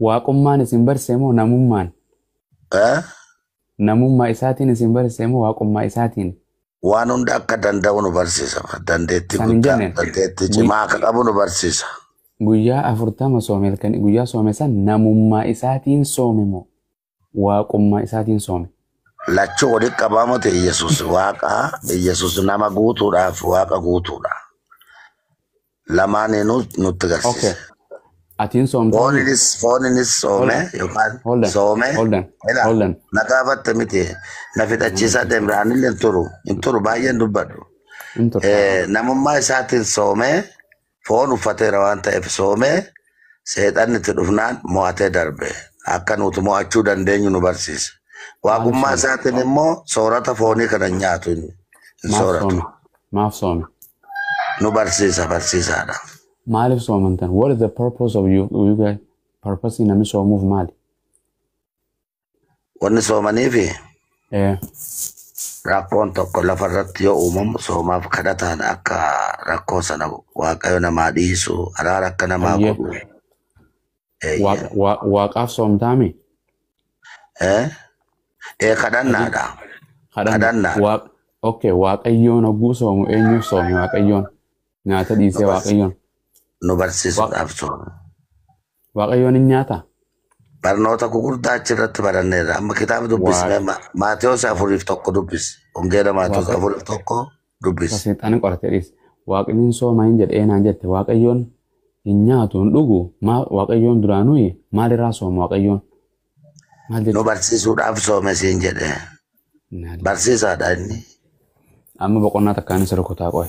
Waaqummaan isin barsiise moo namummaan? Namummaa isaatiin isin barsiise moo waaqummaa isaatiin? Waan hunda akka danda'u nu barsiisa. Dandeettii guddaa, dandeettii cimaa akka qabu nu barsiisa. Guyyaa 40 soome halkanii guyyaa soome san namummaa isaatiin soome moo waaqummaa isaatiin soome? Lachuu walitti qabamuti Yesuus waaqa, Yesuus nama guutuudhaaf waaqa guutuudha. Lamaanuu nutti agarsiisa. Atiin soomte. Fooninis soome yookaan soome. Na gaafatte miti na fixachiisaa deemraanillee hin turu baay'een dubbadhu. Namummaa isaatiin soome foon uffateera waan ta'eef soome seexanni itti dhufnaan mo'atee darbe akka nuti mo'achuu dandeenyu nu barsiisa. Waaqummaa isaatiin immoo soorata foonii kana nyaatu hin sooratu. Maaf soome? Nu barsiisaadha. Maalif soomantan? What is the purpose of you guys? Purpose namni soomuuf maali? Wanni soomaniifi rakkoon tokko lafarratti yoo uumamu soomaaf kadhataan akka rakkoo sana waaqayyo namaa dhiisu araara akka namaa godhu. Waaqaaf soomtaami? Kadhannaadha. Kadhannaadha. Okay, waaqayyoon hogguu soomu eenyuuf soome waaqayyoon? Nyaata dhiisee waaqayyoon? Nu barsiisuudhaaf soome. Waaqayyoon hin nyaata? Barnoota gurguddaa achirratti baranneerra. Amma kitaaba dubbisne Maatewos 4:1 dubbisi. Hongeela Maatewos 4:1 dubbisi. Seexanni qoratee dhiise. Waaqni hin sooma hin jedhee naan jette waaqayyoon hin nyaatu hin dhugu. Waaqayyoon duraanuu maalirraa sooma waaqayyoon? Nu barsiisuudhaaf soome siin jedhe. Barsiisaadha inni. Amma boqonnaa takkaanis rukutaa qo'e.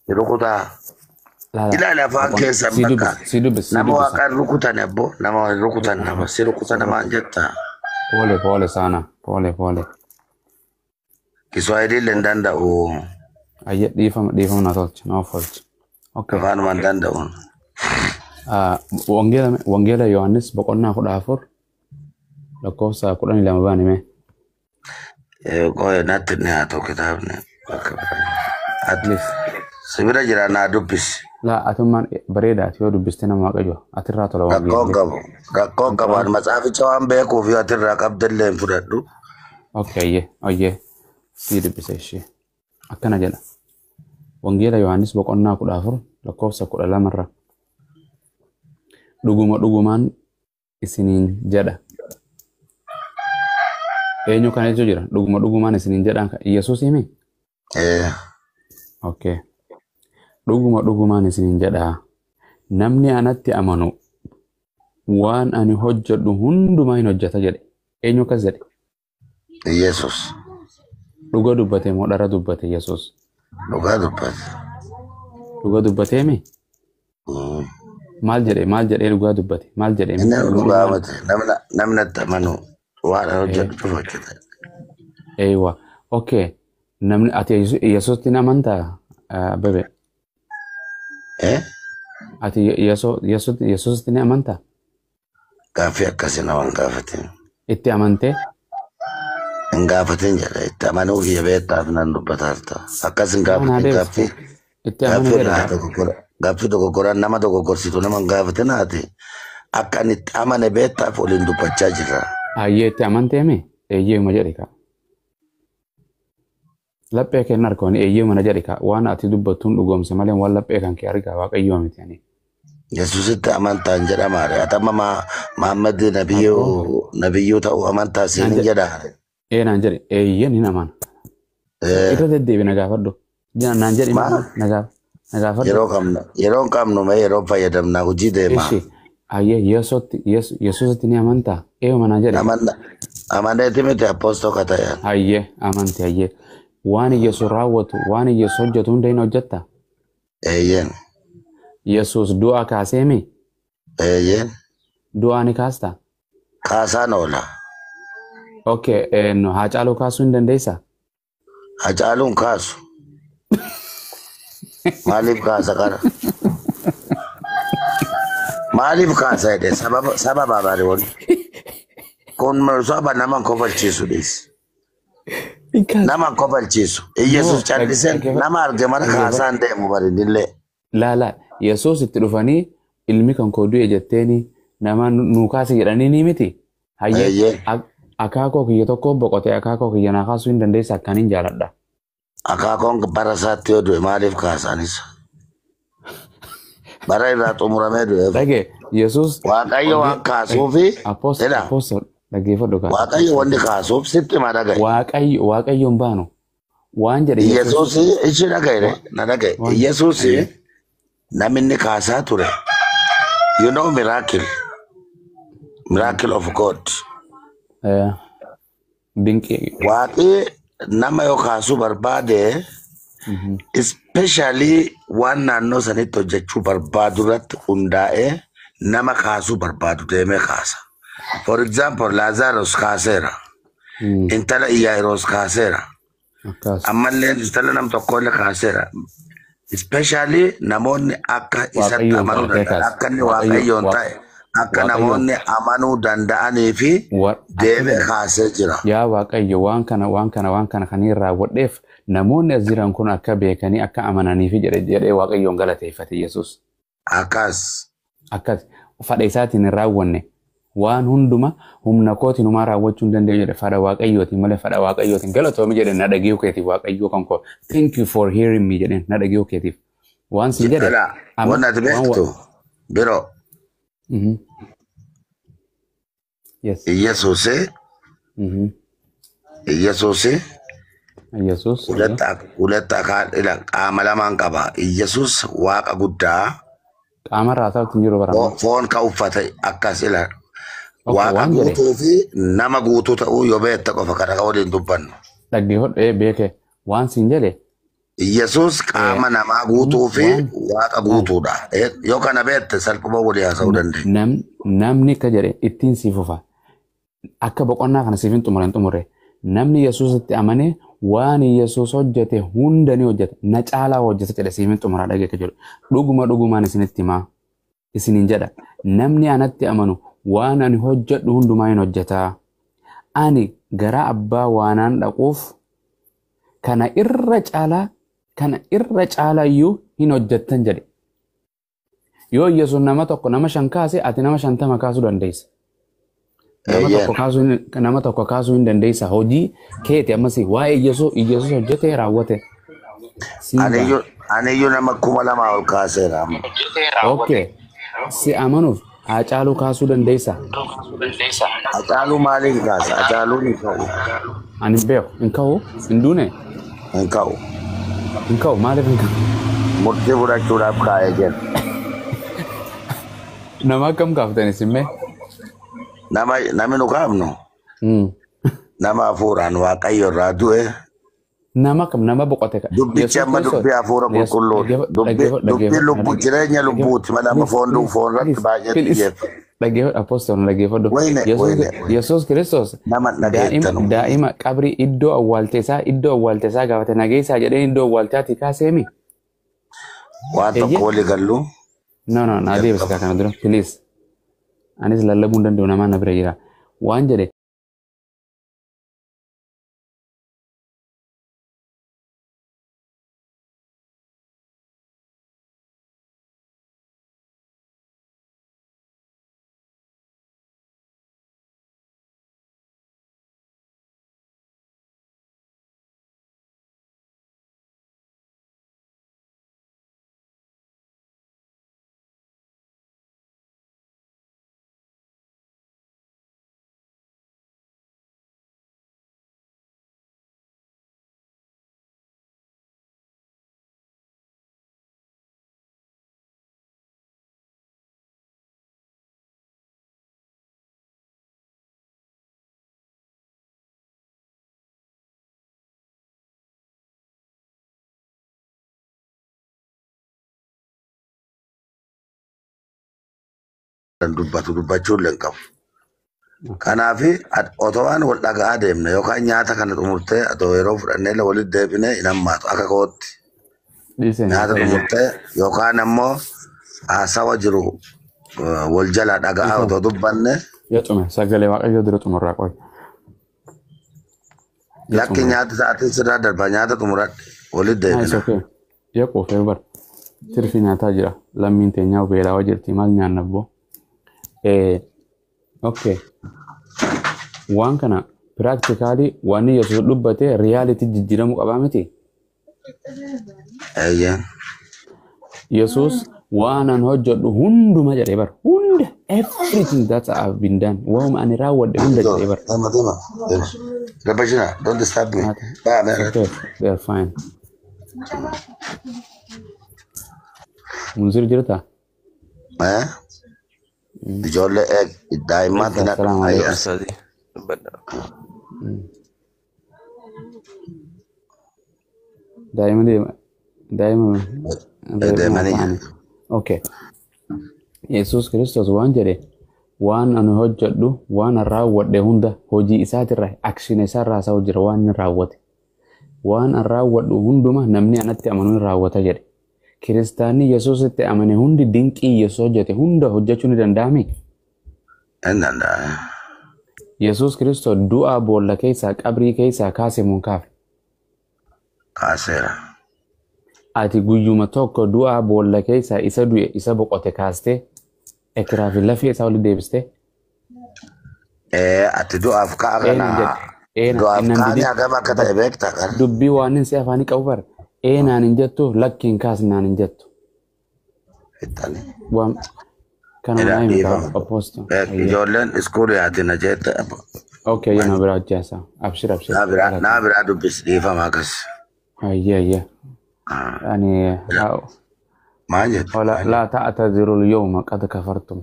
Rukutaa. Ilaali afaan keessa bakka. Nama waaqaan rukutan abbo. Nama rukutan nama. Si rukutan namaan jetta. Pole sana. Pole. Kiswahiliillee hin danda'u. Ayye dhiifama na tolche. Na ofolche. Afaanumaan danda'uun. Wangeela Yohaannis boqonnaa 14 lakkoofsa 12 baanime. Qo'e natti ni haa ta'u kitaabni. At least. Sibira jira naa dubbisi. La atummaan bareedaati yoo dubbiste nama waaqayyo atirraa tola waan rakkoon qabu matsaaficha waan beekuuf yoo atirraa qabdallee hin fudhadhu. Oyyee sii dubbise ishee akkana jedha. Wangeela Yohaannis boqonnaa 14 lakkoofsa 12 dhugumaan isiniin jedha. Eenyu kana jechuun jira dhugumaan isiniin jedhaan Yesuus himi? Okay. Dhugumaan isiniin jedha. Namni anatti amanu waan ani hojjedhu hundumaa hin hojjeta jedhe. Eenyu akkas jedhe? Yesuus. Dhuga dubbate moo dhara dubbate Yesuus? Dhuga dubbate. Dhuga dubbateemi? Maal jedhee dhugaa dubbate? Maal jedhee? Dhugaa mate namni natti amanu waan ani hojjedhu hojjeta. Eeywa. Okay. Namni ati Yesuutti ni amantaa bebe? Ati Yesuutti ni amantaa? Gaaffii akkasii nama hin gaafatin. Itti amantee? Hin gaafatin jedha. Itti amanuuf beektaaf nan dubbataarta. Akkas hin gaafatin gaaffii. Gaaffii dogoggoraan nama dogoggorsitu nama hin gaafatin haati. Akka ani itti amane beektaaf waliin dubbachaa jirra. Ayyee itti amanteemi? Eeyyeema jedhe kaa. Laphee kee narkoon eeyyeema na jedhe kaa. Waan ati dubbattuun dhugoomse malee waan laphee kan kee argaa waaqayyoo miti ani. Yesuusitti amantaan jedhamaare. Atama Muhammad nabiyyuu ta'uu amantaa siin jedhaa. Naan jedhe eeyyeen hin amana. Irra deddeebi na gaafadhu. Naan jedhe na gaafadhu. Yeroo qabnu mee yeroo fayyadamnaa hojii deemaa. Ayyee Yesuusitti ni amantaa? Eeyuma naan jedhe. Amaneeti miti apostoo kata'e. Ayyee amanti ayyee. Waan Yesuus raawwatu waan Yesuus hojjetu hunda hin hojjetta? Eeyyeen. Yesuus du'a kaaseemi? Eeyyeen. Du'a ni kaasta? Kaasaan oola. Okay, Haacaaluu kaasuu hin dandeessaa? Haacaaluun kaasu. Maaliif kaasa kana? Maaliif kaasa jedhee sababa baari wali. Kun saba nama kofalchiisu dhiisi. Nama kofalchiisu. Yesuus callisee nama arge mara kaasaan deemu bareedillee. Laala Yesuus itti dhufanii ilmi kan koo du'e jetteeni nama nuu kaasi jedhanii ni miti. Hayyee akaakoo kiyya tokko boqotee akaakoo kiyya naa kaasuu hin dandeessa akkaniin jaaladha. Akaakoon bara isaatti yoo du'e maaliif kaasaanis? Bara irraa xumuramee du'e. Dhagee Yesuus Waaqayyo waan kaasuufi dhaggeeffadhu kaa. Waaqayyo wanni kaasuuf sitti ma dhagaye. Waaqayyoon baanu waan jedhe Yesuus ichi dhagaye na dhagaye. Yesuus namni kaasaa ture. You know miracle of God. Dinqii. Waaqi nama yoo kaasuu barbaade especially waan naannoo sanitti hojjechuu barbaadu irratti hundaa'ee nama kaasuu barbaadu deemee kaasa. For example, Lazarus kaaseera. Intala Iyaayiroos kaaseera. Ammallee intala nam tokkollee kaaseera. Especially namoonni akka isatti amanuu danda'an, akka inni Waaqayyoon ta'e, akka namoonni amanuu danda'anii fi deemee kaasee jira. Yaa Waaqayyo waan kana kan hin raawwadheef namoonni as jiran kun akka beekanii akka amananii fi jedhee Waaqayyoon galateeffate Yesuus. Akkas fadha isaatiin hin raawwanne waan hunduma humna kootiin humaa raawwachuu hin dandeenye jedhe fadha Waaqayyootiin malee fadha Waaqayyootiin galatoomi jedhe na dhagee keetiif Waaqayyoo kan koo thank you for hearing me jedhe na dhagee keetiif waan siin jedhe waan ati beektu biroo Yesuus qaama lamaan qaba. Yesuus waaqa guddaa qaama raasaatti jiru bara foon ka uffate akkas ila waaqa guutuu fi nama guutuu ta'uu yoo beekte qofa kana waliin dubbannu. Dhaggeeffadhu beeke waan siin jedhe Yesuus qaama namaa guutuu fi waaqa guutuudha. Yoo kana beekte salphuma walii haasa'uu dandeenya. Namni akka jedhe ittiin si fufa akka boqonnaa kana siif hin xumurre namni Yesuusitti amane waan Yesuus hojjete hunda ni hojjete na caalaa hojjete jedhe siif hin xumuraa dhageeka jedhu dhugumaan isinitti himaa isiniin jedha namni anatti amanu waan ani hojjedhu hundumaa hin hojjetaa ani gara abbaa waanaan dhaquuf kana irra caalaa iyyuu hin hojjettan jedhe yoo Yesuus nama tokko nama 5 kaase ati nama 50 kaasuu dandeessa. Nama tokko kaasuu hin dandeessa hojii keeti ammasii waa'ee Yesuus hojjete raawwate. Aniyyuu nama 2,000 ol kaaseera. Okay. Si amanuuf Hacaaluu kaasuu dandeessa. Hacaaluu maaliin kaasa? Hacaaluu ni ka'u. Ani beeku hin ka'u hin duune. Hin ka'u. Hin ka'u maaliif hin ka'u? Murtii fudhachuudhaaf kaa'ee jira. Nama akkam kaaftani simmee? Namni nu kaafnu nama hafuuraan Waaqayyo irraa du'e. Nama boqote. Dubbichi amma dubbii hafuura qulqulluudha. Dubbii lubbuu jireenya lubbuuti malee foon irratti baay'ee xiyyeeffatu. Dhaggeeffadhu apostol dhaggeeffadhu. Yesuus Kiristoos daa'ima qabrii iddoo awwaaltesaa gaafate nageessaa jedhee iddoo awwaalteetii kaaseemi. Waan tokko walii gallu. No, naa deebisa kana dura please. Anis lallabuu hin danda'u namaan na bira jira. Waan jedhe dubbachuun illee qabu. Kanaaf otoo waan wal dhaga'aa deemne yookaan nyaata kana xumurtee atoo yeroo fudhannee walitti deebinee hin hammaatu akka kootti. Nyaata xumurtee yookaan ammoo haasawa jiru wal jala dhaga'aa otoo dubbanne. Yaxume sagalee Waaqayyoo dura xumurraa qoy. Lakki nyaata sa'aatiin sirraa darba nyaata xumuradhe walitti deebina. Yaa qoofee bar tirfi nyaataa jira lammiin teenyaa beelaa jirti maal nyaanna boo. Okay. Waan kana practically waan Yesuus dubbate reality jijjiiramuu qabaa miti. Yesuus waan an hojjedhu hunduma jedhee bara. Hunda everything that I've been done. Waan ani raawwadhe hunda jedhee bara. Rabashina, don't disturb me. Okay, they're fine. Munzir jirta? Ijoollee daa'imman daa'imman okay. Yesuus Kiristoos waan jedhe waan ani hojjedhu waan an raawwadhe hunda hojii isaatirraa action isaarraa isaa hojjira waan inni raawwate waan an raawwadhu hunduma namni anatti amanu raawwata jedhe. Kiristaanni Yesuusitti amane hundi dinqii Yesuus hojjete hunda hojjechuu ni danda'ami? Yesuus Kiristoos du'aa boolla keessaa qabrii keessaa kaase moo kaafne? Kaaseera. Ati guyyuma tokko du'aa boolla keessaa isa du'e isa boqote kaastee ekiraa fi lafee isaa oli deebiste? Ati du'aaf ka'a kana du'aaf kaa'anii hagam akka ta'e beektaa kana? Dubbii waan inni si afaanii qabu bara. Naan hin jettu lakkiin kaas naan hin jettu. Kana naa hin opposto. Ijoolleen iskuulii ati na jette. Okay, yana biraa hojjeessa. Abshir. Naa biraa dubbis dhiifama akkas. Ayya. Ani maal jettu? laa ta'tazirul yawma qad kafartum.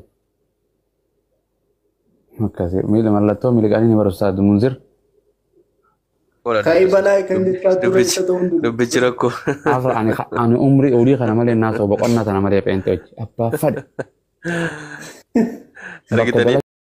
Akkasii mallattoo miliqanii ni barbaadu Munzir. Kai balai kan dikatu dubbichi rakkoo. Ani umrii olii kana malee naasoo boqonnaa sana malee pheentee hojii. Abbaa fadha.